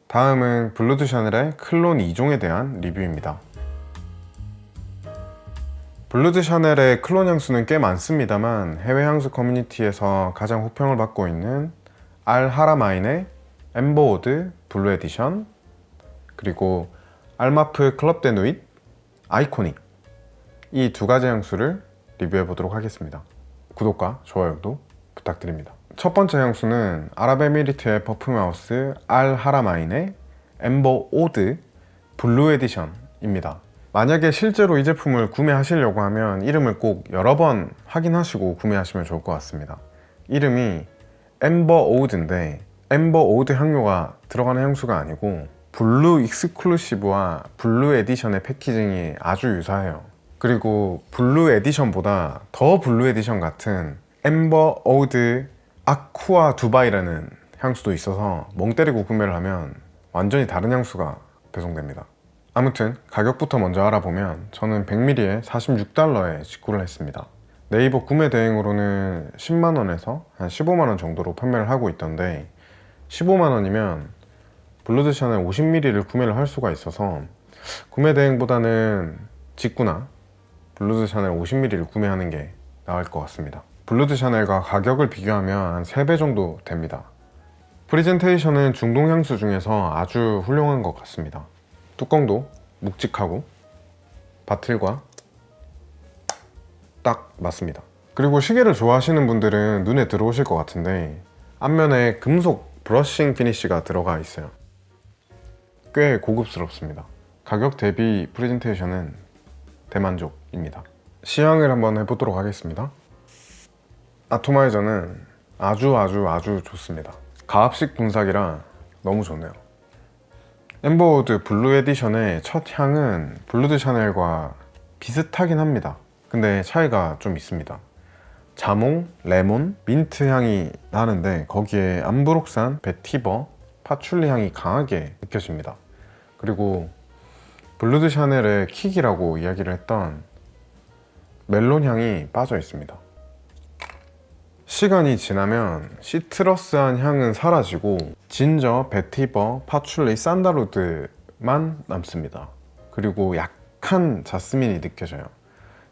다음은 블루 드 샤넬의 클론 2종에 대한 리뷰입니다. 블루 드 샤넬의 클론 향수는 꽤 많습니다만 해외 향수 커뮤니티에서 가장 호평을 받고 있는 알 하라마인의 엠버 오드 블루 에디션, 그리고 알마프 클럽 데 누잇 아이코닉, 이 두 가지 향수를 리뷰해 보도록 하겠습니다. 구독과 좋아요도 부탁드립니다. 첫 번째 향수는 아랍에미리트의 퍼퓸하우스 알 하라마인의 엠버 오드 블루 에디션입니다. 만약에 실제로 이 제품을 구매하시려고 하면 이름을 꼭 여러 번 확인하시고 구매하시면 좋을 것 같습니다. 이름이 엠버 오드인데 엠버 오드 향료가 들어가는 향수가 아니고 블루 익스클루시브와 블루 에디션의 패키징이 아주 유사해요. 그리고 블루 에디션보다 더 블루 에디션 같은 엠버 오드 아쿠아 두바이라는 향수도 있어서 멍 때리고 구매를 하면 완전히 다른 향수가 배송됩니다. 아무튼 가격부터 먼저 알아보면 저는 100ml에 46달러에 직구를 했습니다. 네이버 구매 대행으로는 10만원에서 한 15만원 정도로 판매를 하고 있던데 15만원이면 블루 드 샤넬 50ml를 구매를 할 수가 있어서 구매 대행보다는 직구나 블루 드 샤넬 50ml를 구매하는 게 나을 것 같습니다. 블루 드 샤넬과 가격을 비교하면 한 3배 정도 됩니다. 프레젠테이션은 중동 향수 중에서 아주 훌륭한 것 같습니다. 뚜껑도 묵직하고 바틀과 딱 맞습니다. 그리고 시계를 좋아하시는 분들은 눈에 들어오실 것 같은데 앞면에 금속 브러싱 피니쉬가 들어가 있어요. 꽤 고급스럽습니다. 가격 대비 프레젠테이션은 대만족입니다. 시향을 한번 해보도록 하겠습니다. 아토마이저는 아주 좋습니다. 가압식 분사기라 너무 좋네요. 엠버우드 블루 에디션의 첫 향은 블루 드 샤넬과 비슷하긴 합니다. 근데 차이가 좀 있습니다. 자몽, 레몬, 민트 향이 나는데 거기에 암브록산, 베티버, 파출리 향이 강하게 느껴집니다. 그리고 블루 드 샤넬의 킥이라고 이야기를 했던 멜론 향이 빠져 있습니다. 시간이 지나면 시트러스한 향은 사라지고 진저, 베티버, 파출리, 산달우드만 남습니다. 그리고 약간 자스민이 느껴져요.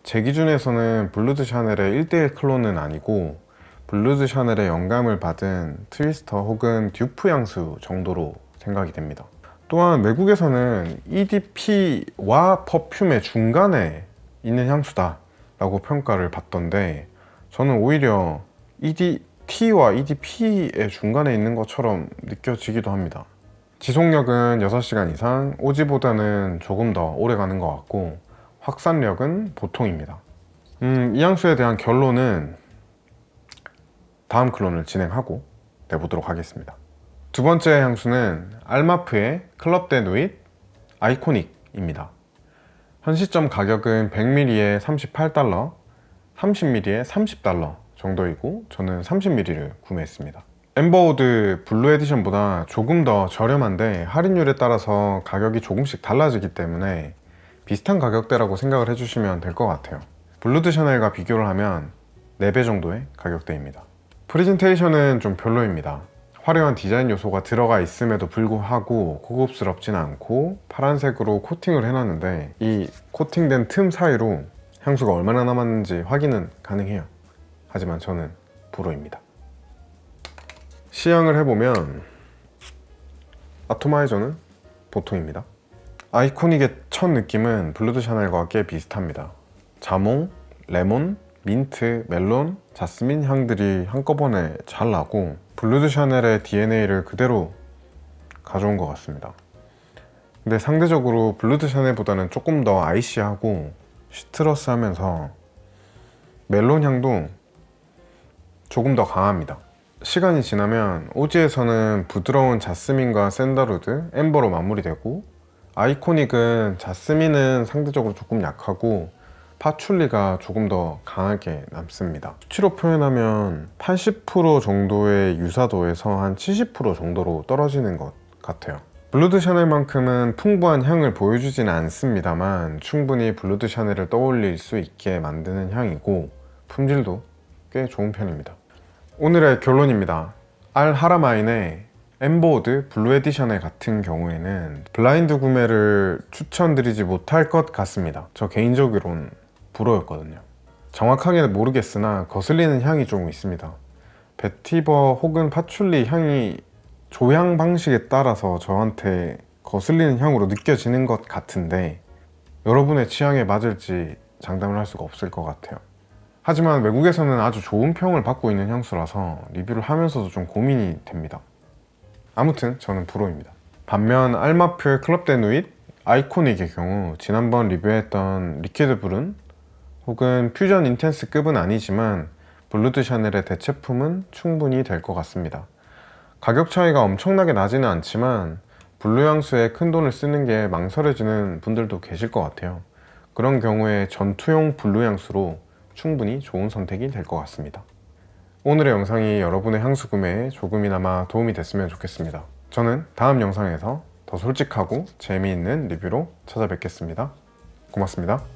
제 기준에서는 블루 드 샤넬의 1:1 클론은 아니고 블루 드 샤넬의 영감을 받은 트위스터 혹은 듀프 향수 정도로 생각이 됩니다. 또한 외국에서는 EDP와 퍼퓸의 중간에 있는 향수다 라고 평가를 받던데 저는 오히려 EDT와 EDP의 중간에 있는 것처럼 느껴지기도 합니다. 지속력은 6시간 이상, 오지보다는 조금 더 오래 가는 것 같고 확산력은 보통입니다. 이 향수에 대한 결론은 다음 클론을 진행하고 내보도록 하겠습니다. 두 번째 향수는 알마프의 클럽 데 누잇 아이코닉입니다. 현 시점 가격은 100ml에 38달러, 30ml에 30달러 정도이고 저는 30ml를 구매했습니다. 엠버우드 블루 에디션보다 조금 더 저렴한데 할인율에 따라서 가격이 조금씩 달라지기 때문에 비슷한 가격대라고 생각을 해주시면 될 것 같아요. 블루 드 샤넬과 비교를 하면 4배 정도의 가격대입니다. 프레젠테이션은 좀 별로입니다. 화려한 디자인 요소가 들어가 있음에도 불구하고 고급스럽진 않고 파란색으로 코팅을 해놨는데 이 코팅된 틈 사이로 향수가 얼마나 남았는지 확인은 가능해요. 하지만 저는 불호입니다. 시향을 해보면 아토마이저는 보통입니다. 아이코닉의 첫 느낌은 블루 드 샤넬과 꽤 비슷합니다. 자몽, 레몬, 민트, 멜론, 자스민 향들이 한꺼번에 잘 나고 블루 드 샤넬의 DNA를 그대로 가져온 것 같습니다. 근데 상대적으로 블루 드 샤넬보다는 조금 더 아이시하고 시트러스하면서 멜론 향도 조금 더 강합니다. 시간이 지나면 오지에서는 부드러운 자스민과 샌달우드, 엠버로 마무리되고 아이코닉은 자스민은 상대적으로 조금 약하고 파출리가 조금 더 강하게 남습니다. 수치로 표현하면 80% 정도의 유사도에서 한 70% 정도로 떨어지는 것 같아요. 블루 드 샤넬만큼은 풍부한 향을 보여주지는 않습니다만 충분히 블루 드 샤넬을 떠올릴 수 있게 만드는 향이고 품질도 꽤 좋은 편입니다. 오늘의 결론입니다. 알 하라마인의 엠보드 블루 에디션의 같은 경우에는 블라인드 구매를 추천드리지 못할 것 같습니다. 저 개인적으로는 불호였거든요. 정확하게는 모르겠으나 거슬리는 향이 조금 있습니다. 베티버 혹은 파출리 향이 조향 방식에 따라서 저한테 거슬리는 향으로 느껴지는 것 같은데 여러분의 취향에 맞을지 장담을 할 수가 없을 것 같아요. 하지만 외국에서는 아주 좋은 평을 받고 있는 향수라서 리뷰를 하면서도 좀 고민이 됩니다. 아무튼 저는 불호입니다. 반면 알마풀 클럽 데 누잇 아이코닉의 경우 지난번 리뷰했던 리퀴드 브룬 혹은 퓨전 인텐스급은 아니지만 블루드 샤넬의 대체품은 충분히 될 것 같습니다. 가격 차이가 엄청나게 나지는 않지만 블루 향수에 큰 돈을 쓰는 게 망설여지는 분들도 계실 것 같아요. 그런 경우에 전투용 블루 향수로 충분히 좋은 선택이 될 것 같습니다. 오늘의 영상이 여러분의 향수 구매에 조금이나마 도움이 됐으면 좋겠습니다. 저는 다음 영상에서 더 솔직하고 재미있는 리뷰로 찾아뵙겠습니다. 고맙습니다.